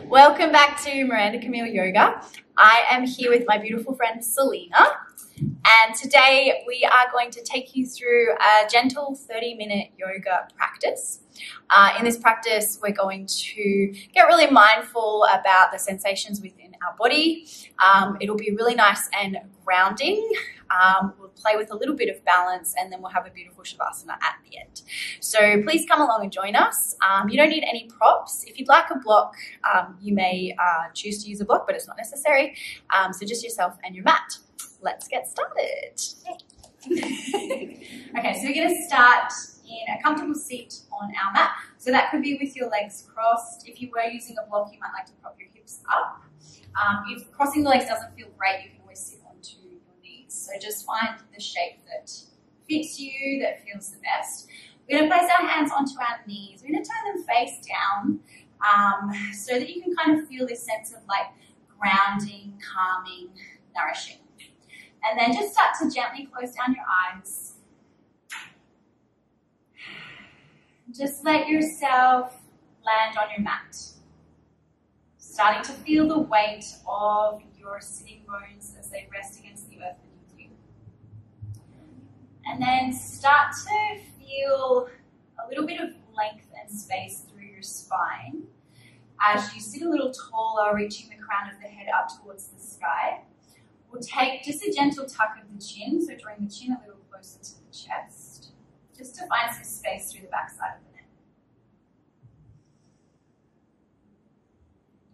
Welcome back to Miranda Camille Yoga. I am here with my beautiful friend Selina, and today we are going to take you through a gentle 30-minute yoga practice. In this practice, we're going to get really mindful about the sensations within our body. It'll be really nice and grounding. We'll play with a little bit of balance, and then we'll have a beautiful shavasana at the end. So please come along and join us. You don't need any props. If you'd like a block, you may choose to use a block, but it's not necessary. So just yourself and your mat. Let's get started. Okay, so we're going to start in a comfortable seat on our mat. So that could be with your legs crossed. If you were using a block, you might like to prop your hips up. If crossing the legs doesn't feel great, you can always sit onto your knees. So just find the shape that fits you, that feels the best. We're going to place our hands onto our knees. We're going to turn them face down so that you can kind of feel this sense of like grounding, calming, nourishing. And then just start to gently close down your eyes. Just let yourself land on your mat. Starting to feel the weight of your sitting bones as they rest against the earth beneath you. And then start to feel a little bit of length and space through your spine as you sit a little taller, reaching the crown of the head up towards the sky. We'll take just a gentle tuck of the chin, so drawing the chin a little closer to the chest, just to find some space through the backside of the neck.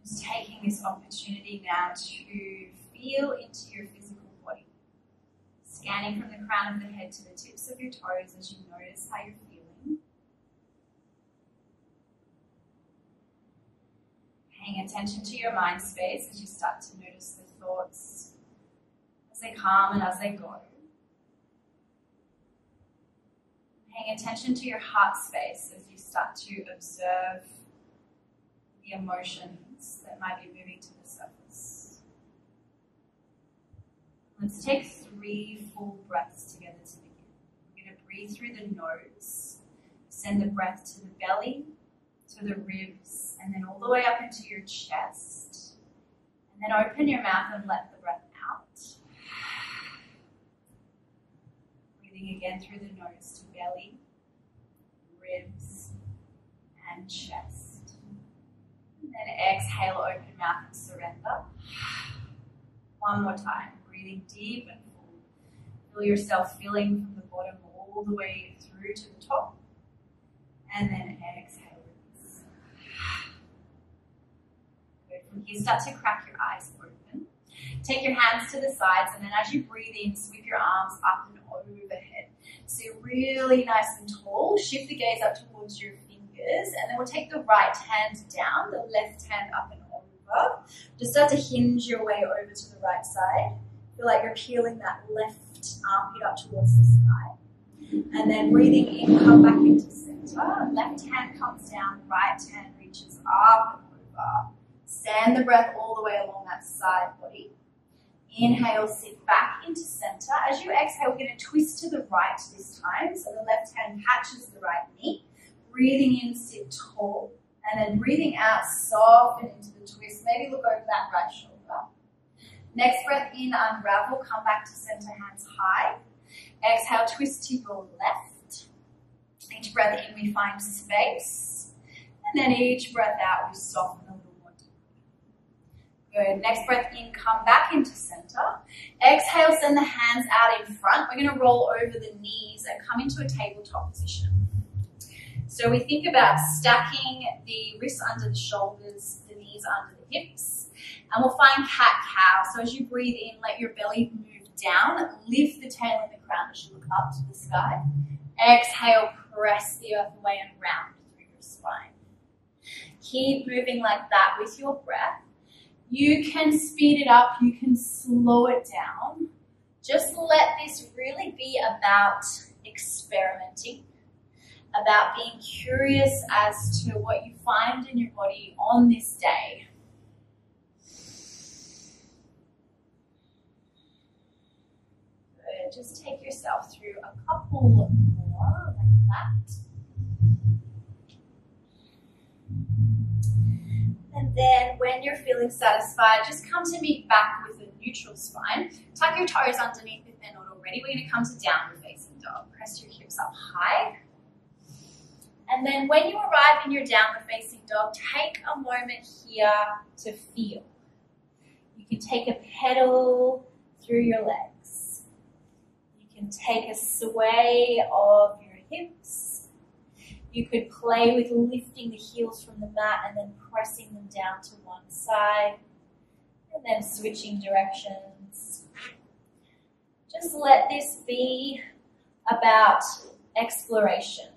Just taking this opportunity now to feel into your physical body, scanning from the crown of the head to the tips of your toes as you notice how you're feeling. Paying attention to your mind space as you start to notice the thoughts as they come and as they go. Paying attention to your heart space as you start to observe the emotions that might be moving to the surface. Let's take 3 full breaths together to begin. We're going to breathe through the nose, send the breath to the belly, to the ribs, and then all the way up into your chest. And then open your mouth and let the breath out. Breathing again through the nose to belly, ribs, and chest. And then exhale, open mouth and surrender. One more time, breathing deep and full. Feel yourself filling from the bottom all the way through to the top. And then exhale, release. Good. From here, start to crack your eyes open. Take your hands to the sides, and then as you breathe in, sweep your arms up and overhead. So you're really nice and tall. Shift the gaze up towards your fingers, and then we'll take the right hand down, the left hand up and over. Just start to hinge your way over to the right side. Feel like you're peeling that left armpit up towards the sky. And then breathing in, come back into center. Left hand comes down, right hand reaches up and over. Send the breath all the way along that side body. Inhale, sit back into center. As you exhale, we're going to twist to the right this time. So the left hand catches the right knee. Breathing in, sit tall. And then breathing out, soften into the twist. Maybe look over that right shoulder. Next breath in, unravel. Come back to center, hands high. Exhale, twist to your left. Each breath in, we find space. And then each breath out, we soften a little more deeply. Good. Next breath in, come back into center. Exhale, send the hands out in front. We're going to roll over the knees and come into a tabletop position. So we think about stacking the wrists under the shoulders, the knees under the hips, and we'll find cat-cow. So as you breathe in, let your belly move down, lift the tail and the crown as you look up to the sky. Exhale, press the earth away and round through your spine. Keep moving like that with your breath. You can speed it up, you can slow it down. Just let this really be about experimenting, about being curious as to what you find in your body on this day. Good. Just take yourself through a couple more like that. And then when you're feeling satisfied, just come to meet back with a neutral spine. Tuck your toes underneath if they're not already. We're going to come to downward facing dog. Press your hips up high. And then when you arrive in your downward facing dog, take a moment here to feel. You can take a pedal through your legs. You can take a sway of your hips. You could play with lifting the heels from the mat and then pressing them down to one side and then switching directions. Just let this be about exploration,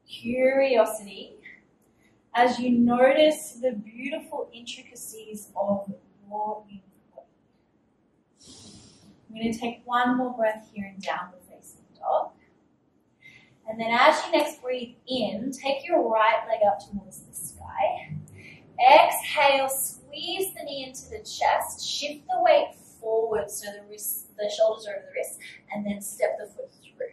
curiosity, as you notice the beautiful intricacies of your inner body. I'm going to take one more breath here in downward facing dog. And then as you next breathe in, take your right leg up towards the sky. Exhale, squeeze the knee into the chest, shift the weight forward so the shoulders are over the wrists, and then step the foot through.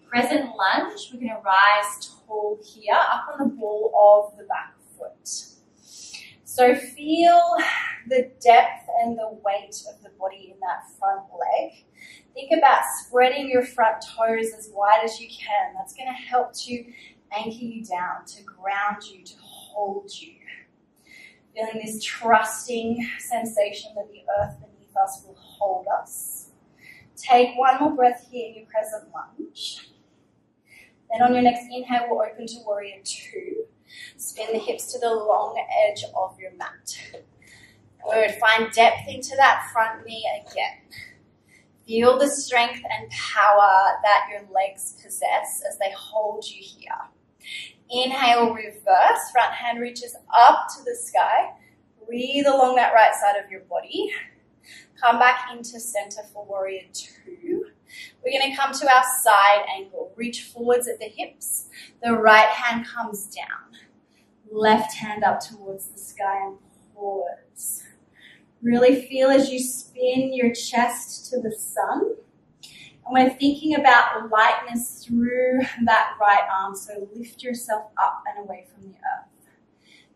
Crescent lunge, we're going to rise tall here, up on the ball of the back foot. So feel the depth and the weight of the body in that front leg. Think about spreading your front toes as wide as you can. That's going to help to anchor you down, to ground you, to hold you. Feeling this trusting sensation that the earth beneath us will hold us. Take one more breath here in your crescent lunge. Then on your next inhale, we'll open to warrior two. Spin the hips to the long edge of your mat. Good. Find depth into that front knee again. Feel the strength and power that your legs possess as they hold you here. Inhale, reverse. Front hand reaches up to the sky. Breathe along that right side of your body. Come back into center for warrior two. We're going to come to our side angle. Reach forwards at the hips. The right hand comes down. Left hand up towards the sky and pause. Really feel as you spin your chest to the sun. And we're thinking about lightness through that right arm. So lift yourself up and away from the earth.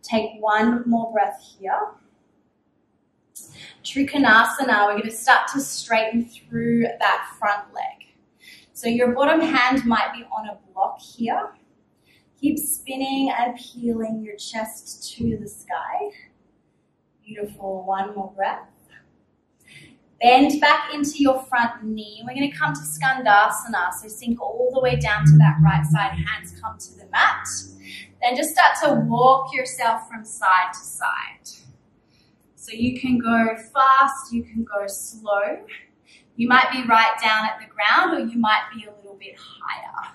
Take one more breath here. Trikonasana, we're going to start to straighten through that front leg. So your bottom hand might be on a block here. Keep spinning and peeling your chest to the sky. Beautiful. One more breath. Bend back into your front knee. We're going to come to Skandasana. So sink all the way down to that right side. Hands come to the mat. Then just start to walk yourself from side to side. So you can go fast, you can go slow. You might be right down at the ground, or you might be a little bit higher.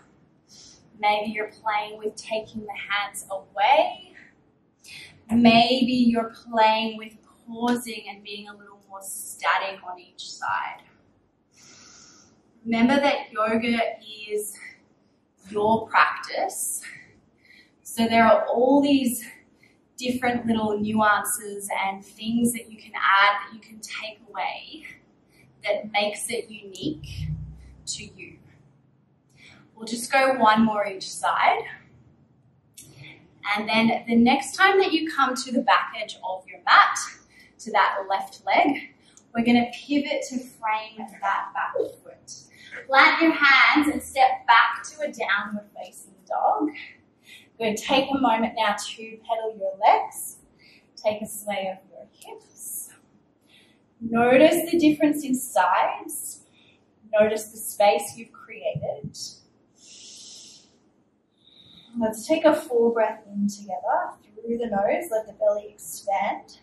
Maybe you're playing with taking the hands away. Maybe you're playing with pausing and being a little more static on each side. Remember that yoga is your practice. So there are all these different little nuances and things that you can add, that you can take away, that makes it unique to you. We'll just go one more each side. And then the next time that you come to the back edge of your mat, to that left leg, we're going to pivot to frame that back foot. Plant your hands and step back to a downward facing dog. We're going to take a moment now to pedal your legs. Take a sway of your hips. Notice the difference in size. Notice the space you've created. Let's take a full breath in together through the nose. Let the belly expand.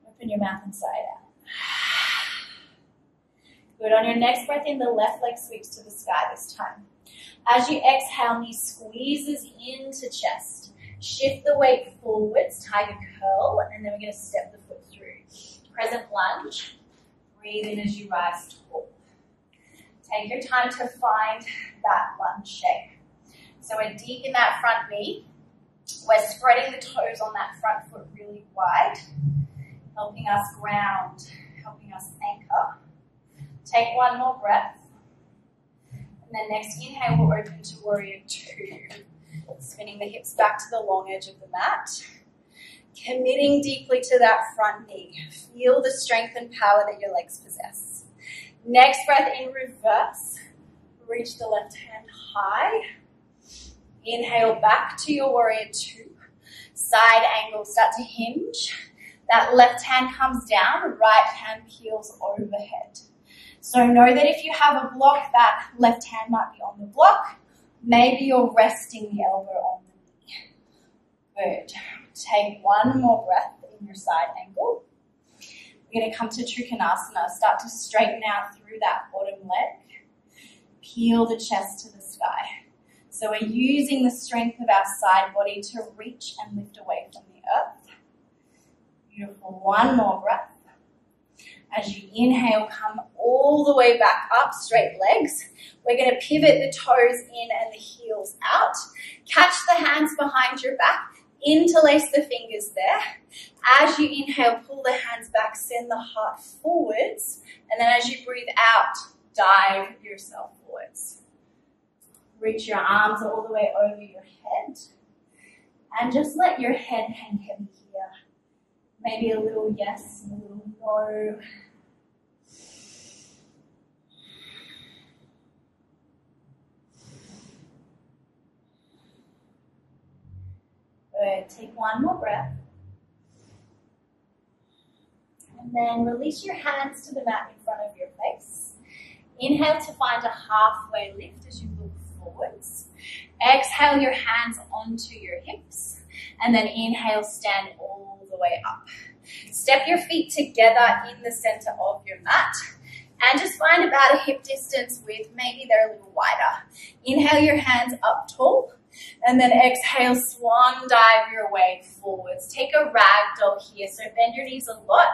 Open your mouth and sigh out. Good. On your next breath in, the left leg sweeps to the sky this time. As you exhale, knee squeezes into chest. Shift the weight forwards, tiger curl, and then we're going to step the foot through. Crescent lunge. Breathe in as you rise tall. Take your time to find that lunge shape. So we're deep in that front knee. We're spreading the toes on that front foot really wide, helping us ground, helping us anchor. Take one more breath. And then next inhale, we'll open to warrior two. Spinning the hips back to the long edge of the mat. Committing deeply to that front knee. Feel the strength and power that your legs possess. Next breath in reverse. Reach the left hand high. Inhale back to your warrior two. Side angle, start to hinge. That left hand comes down, right hand peels overhead. So know that if you have a block, that left hand might be on the block. Maybe you're resting the elbow on the knee. Good. Take one more breath in your side angle. We're going to come to Trikonasana. Start to straighten out through that bottom leg. Peel the chest to the sky. So we're using the strength of our side body to reach and lift away from the earth. Beautiful. One more breath. As you inhale, come all the way back up, straight legs. We're going to pivot the toes in and the heels out. Catch the hands behind your back. Interlace the fingers there. As you inhale, pull the hands back, send the heart forwards. And then as you breathe out, dive yourself forwards. Reach your arms all the way over your head. And just let your head hang heavy here. Maybe a little yes and a little no. Good. Take one more breath. And then release your hands to the mat in front of your face. Inhale to find a halfway lift as you look forwards. Exhale your hands onto your hips. And then inhale, stand all the way up. Step your feet together in the center of your mat. And just find about a hip distance width. Maybe they're a little wider. Inhale your hands up tall. And then exhale, swan dive your way forwards. Take a ragdoll here. So bend your knees a lot.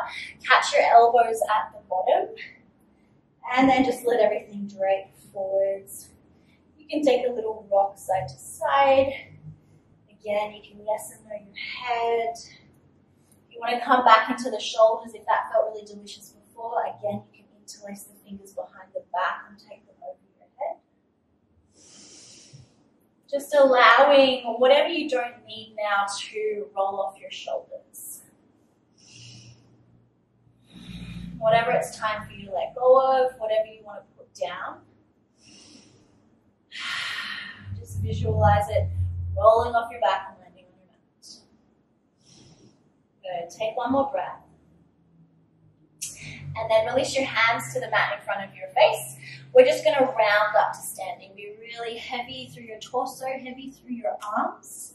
Catch your elbows at the bottom. And then just let everything drape forwards. You can take a little rock side to side. Again, you can yes and no your head. If you want to come back into the shoulders, if that felt really delicious before, again, you can interlace the fingers behind the back and take them over your head. Just allowing whatever you don't need now to roll off your shoulders. Whatever it's time for you to let go of, whatever you want to put down. Just visualize it rolling off your back and landing on your mat. Good. Take one more breath. And then release your hands to the mat in front of your face. We're just going to round up to standing. Be really heavy through your torso, heavy through your arms.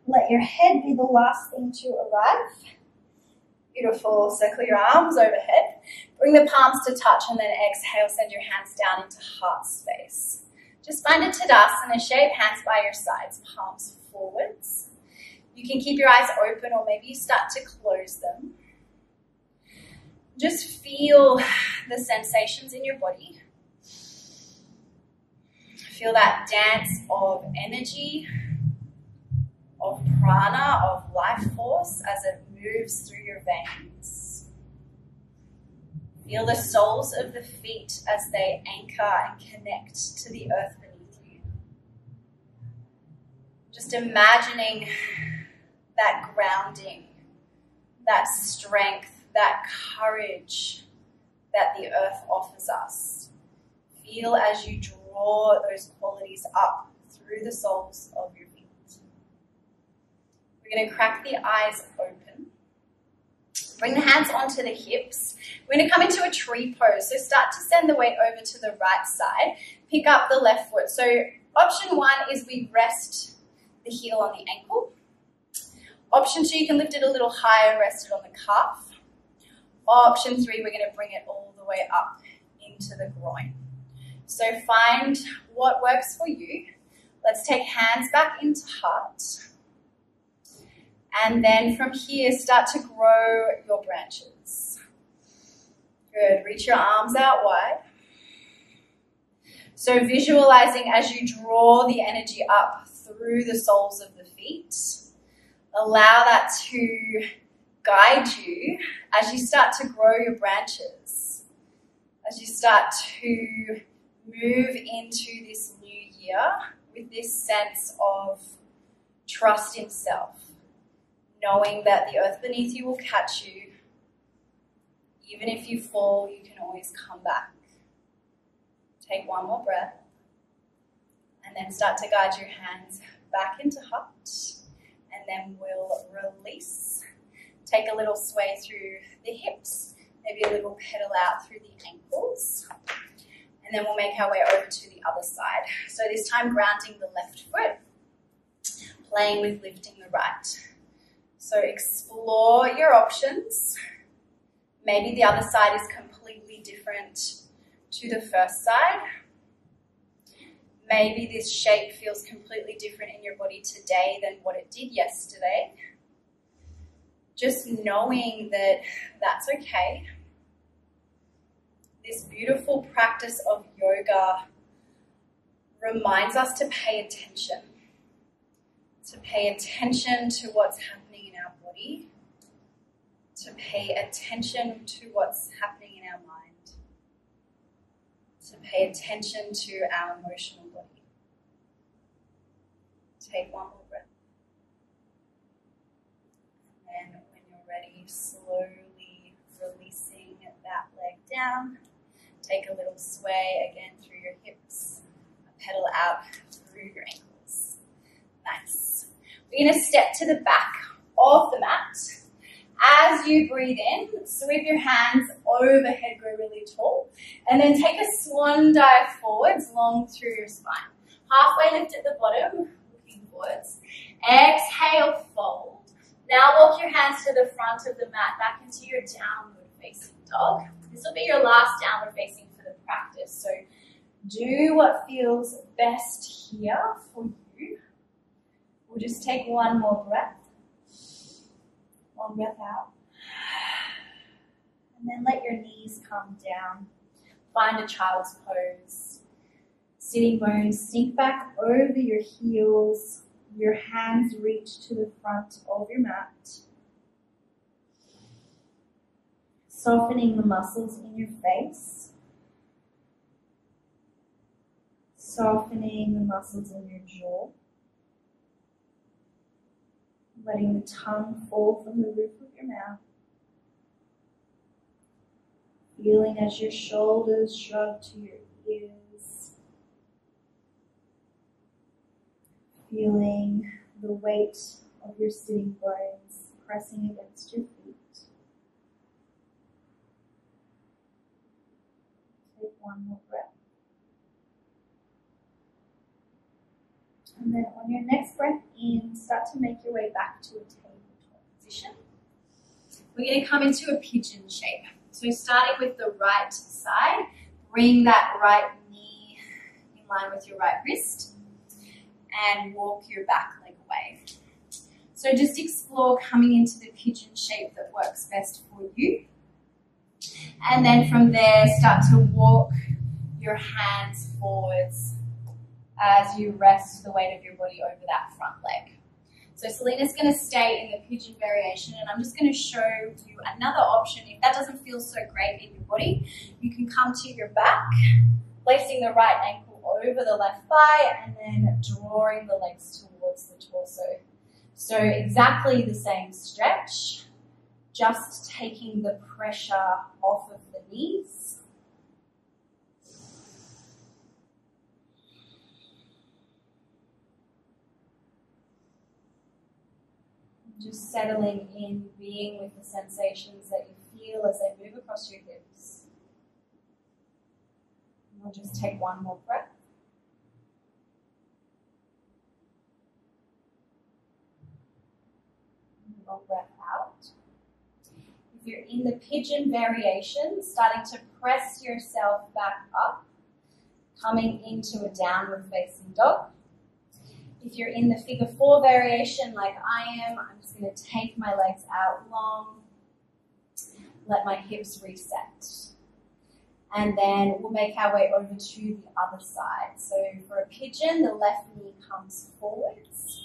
Let your head be the last thing to arrive. Beautiful. Circle your arms overhead. Bring the palms to touch and then exhale. Send your hands down into heart space. Just find a Tadasana shape, hands by your sides, palms forwards. You can keep your eyes open or maybe you start to close them. Just feel the sensations in your body. Feel that dance of energy, of prana, of life force as it moves through your veins. Feel the soles of the feet as they anchor and connect to the earth beneath you. Just imagining that grounding, that strength, that courage that the earth offers us. Feel as you draw those qualities up through the soles of your feet. We're going to crack the eyes open. Bring the hands onto the hips. We're going to come into a tree pose. So start to send the weight over to the right side. Pick up the left foot. So option one is we rest the heel on the ankle. Option two, you can lift it a little higher, rest it on the calf. Option three, we're going to bring it all the way up into the groin. So find what works for you. Let's take hands back into heart. And then from here, start to grow your branches. Good. Reach your arms out wide. So visualizing as you draw the energy up through the soles of the feet. Allow that to guide you as you start to grow your branches. As you start to move into this new year with this sense of trust in self. knowing that the earth beneath you will catch you. Even if you fall, you can always come back. Take one more breath, and then start to guide your hands back into heart, and then we'll release. Take a little sway through the hips, maybe a little pedal out through the ankles, and then we'll make our way over to the other side. So this time grounding the left foot, playing with lifting the right. So explore your options. Maybe the other side is completely different to the first side. Maybe this shape feels completely different in your body today than what it did yesterday. Just knowing that that's okay. This beautiful practice of yoga reminds us to pay attention. To pay attention to what's happening in our body. To pay attention to what's happening in our mind. To pay attention to our emotional body. Take one more breath. And then when you're ready, slowly releasing that leg down. Take a little sway again through your hips. Pedal out through your ankles. Nice. We're going to step to the back of the mat. As you breathe in, sweep your hands overhead, grow really tall, and then take a swan dive forwards, long through your spine. Halfway lift at the bottom, looking forwards. Exhale, fold. Now walk your hands to the front of the mat, back into your downward facing dog. This will be your last downward facing for the practice, so do what feels best here for you. We'll just take one more breath. One breath out. And then let your knees come down. Find a child's pose. Sitting bones sink back over your heels. Your hands reach to the front of your mat. Softening the muscles in your face. Softening the muscles in your jaw. Letting the tongue fall from the roof of your mouth. Feeling as your shoulders shrug to your ears. Feeling the weight of your sitting bones pressing against your feet. Take one more breath. And then on your next breath in, start to make your way back to a tabletop position. We're going to come into a pigeon shape. So starting with the right side, bring that right knee in line with your right wrist and walk your back leg away. So just explore coming into the pigeon shape that works best for you. And then from there, start to walk your hands forwards as you rest the weight of your body over that front leg. So Selina's going to stay in the pigeon variation, and I'm just going to show you another option. If that doesn't feel so great in your body, you can come to your back, placing the right ankle over the left thigh, and then drawing the legs towards the torso. So exactly the same stretch, just taking the pressure off of the knees. Just settling in, being with the sensations that you feel as they move across your hips. And we'll just take one more breath. One breath out. If you're in the pigeon variation, starting to press yourself back up, coming into a downward facing dog. If you're in the figure 4 variation like I am, I'm just going to take my legs out long, let my hips reset. And then we'll make our way over to the other side. So for a pigeon, the left knee comes forwards.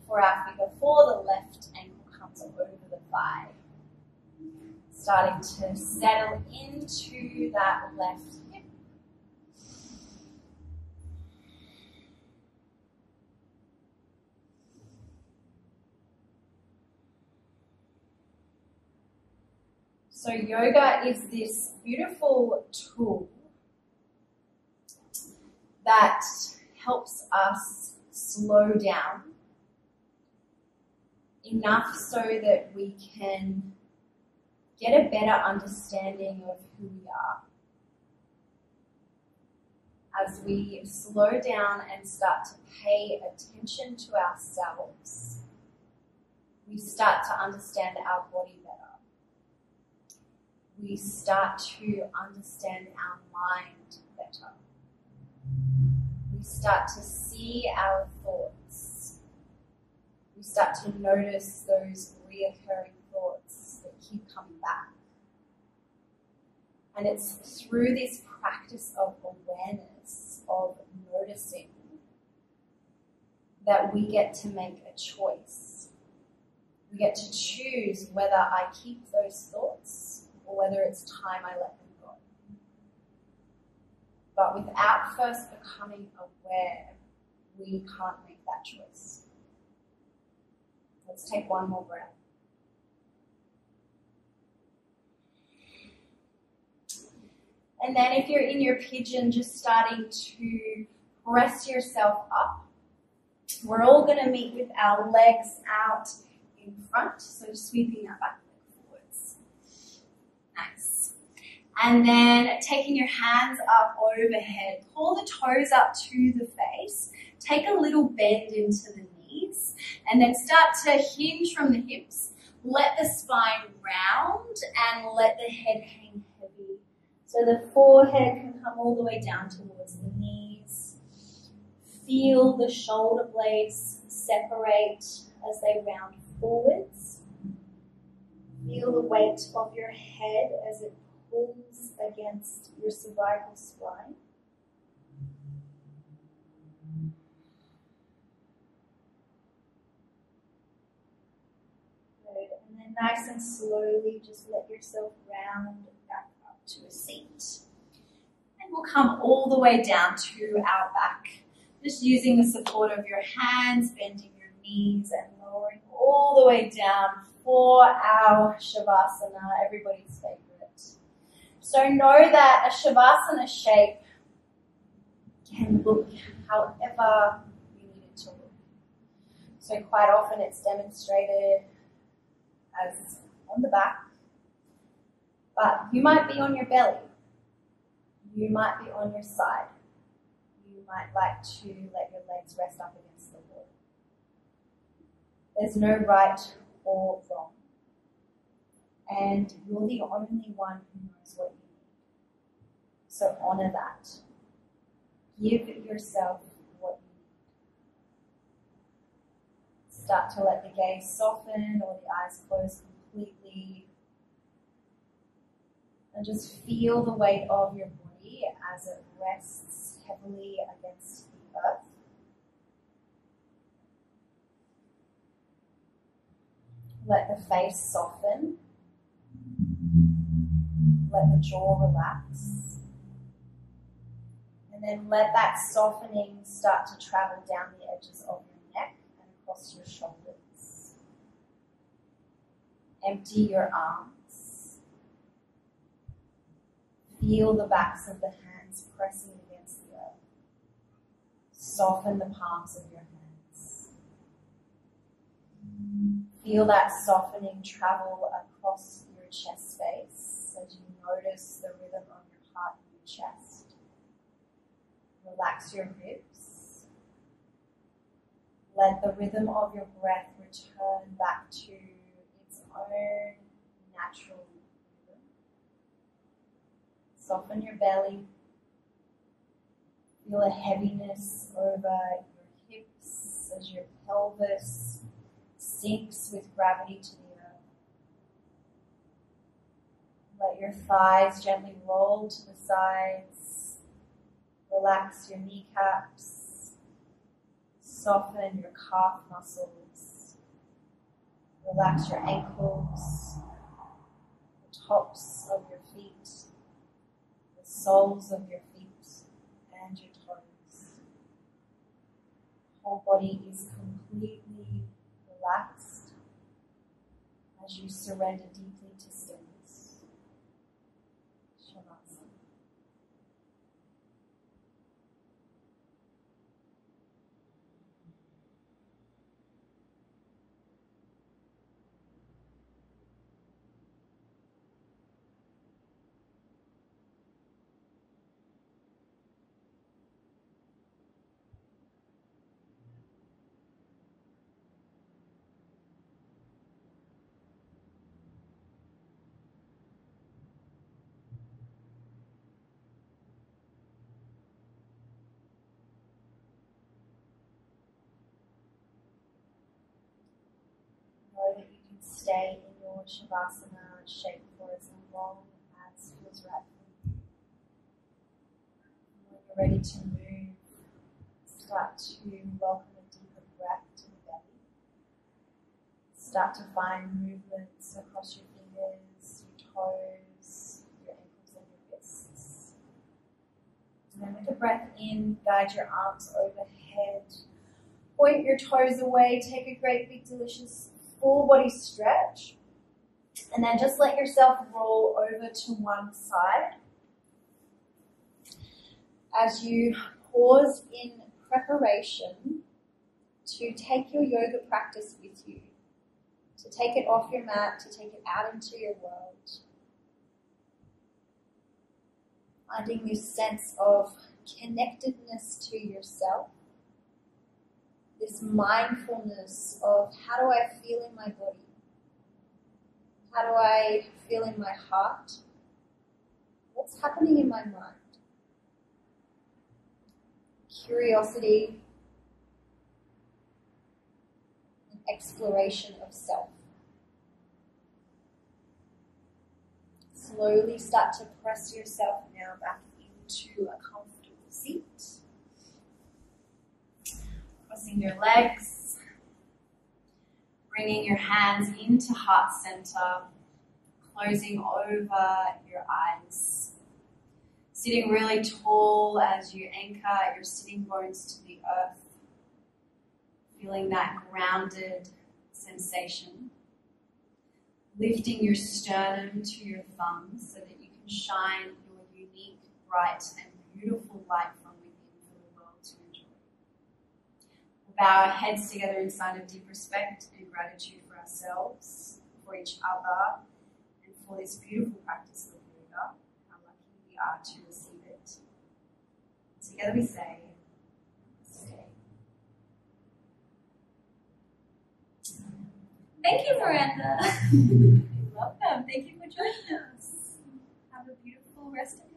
For our figure 4, the left ankle comes over the thigh. Starting to settle into that left hip. So yoga is this beautiful tool that helps us slow down enough so that we can get a better understanding of who we are. As we slow down and start to pay attention to ourselves, we start to understand our body better. We start to understand our mind better. We start to see our thoughts. We start to notice those reoccurring thoughts that keep coming back. And it's through this practice of awareness, of noticing, that we get to make a choice. We get to choose whether I keep those thoughts or whether it's time I let them go. But without first becoming aware, we can't make that choice. Let's take one more breath. And then if you're in your pigeon, just starting to press yourself up. We're all going to meet with our legs out in front, so sweeping that back leg forwards. Nice. And then taking your hands up overhead, pull the toes up to the face, take a little bend into the knees, and then start to hinge from the hips. Let the spine round and let the head hang heavy. So the forehead can come all the way down towards the knees. Feel the shoulder blades separate as they round forwards. Feel the weight of your head as it pulls against your cervical spine. Good. And then nice and slowly just let yourself round back up to a seat. And we'll come all the way down to our back. Just using the support of your hands, bending your knees and lowering all the way down for our Shavasana, everybody's favorite. So know that a Shavasana shape can look however you need it to look. So quite often it's demonstrated as on the back, but you might be on your belly, you might be on your side, you might like to let your legs rest up against the wall. There's no right or wrong, and you're the only one who knows what you need. So honor that. Give yourself what you need. Start to let the gaze soften or the eyes close completely. And just feel the weight of your body as it rests heavily against the earth. Let the face soften. Let the jaw relax. And then let that softening start to travel down the edges of your neck and across your shoulders. Empty your arms. Feel the backs of the hands pressing against the earth. Soften the palms of your hands. Feel that softening travel across your chest space as you notice the rhythm of your heart and your chest. Relax your hips. Let the rhythm of your breath return back to its own natural rhythm. Soften your belly. Feel a heaviness over your hips as your pelvis sinks with gravity to the earth. Let your thighs gently roll to the sides. Relax your kneecaps. Soften your calf muscles. Relax your ankles, the tops of your feet, the soles of your feet, and your toes. Whole body is completely relaxed as you surrender deeply to stillness. Shavasana. Know that you can stay in your Shavasana shape for as long as feels right for you. When you're ready to move, start to welcome a deeper breath to the belly. Start to find movements across your fingers, your toes, your ankles and your wrists. And then with the breath in, guide your arms overhead. Point your toes away, take a great big delicious full body stretch. And then just let yourself roll over to one side. As you pause in preparation to take your yoga practice with you, to take it off your mat, to take it out into your world. Finding this sense of connectedness to yourself, this mindfulness of how do I feel in my body? How do I feel in my heart? What's happening in my mind? Curiosity and exploration of self. Slowly start to press yourself now back into a comfortable seat. Crossing your legs, bringing your hands into heart center, closing over your eyes. Sitting really tall as you anchor your sitting bones to the earth, feeling that grounded sensation. Lifting your sternum to your thumbs so that you can shine your unique, bright and beautiful light from within for the world to enjoy. We'll bow our heads together in sign of deep respect and gratitude for ourselves, for each other, and for this beautiful practice of yoga. How lucky we are to receive it. Together we say, stay. Thank you, Miranda. You're welcome. Thank you for joining us. Have a beautiful rest of your day.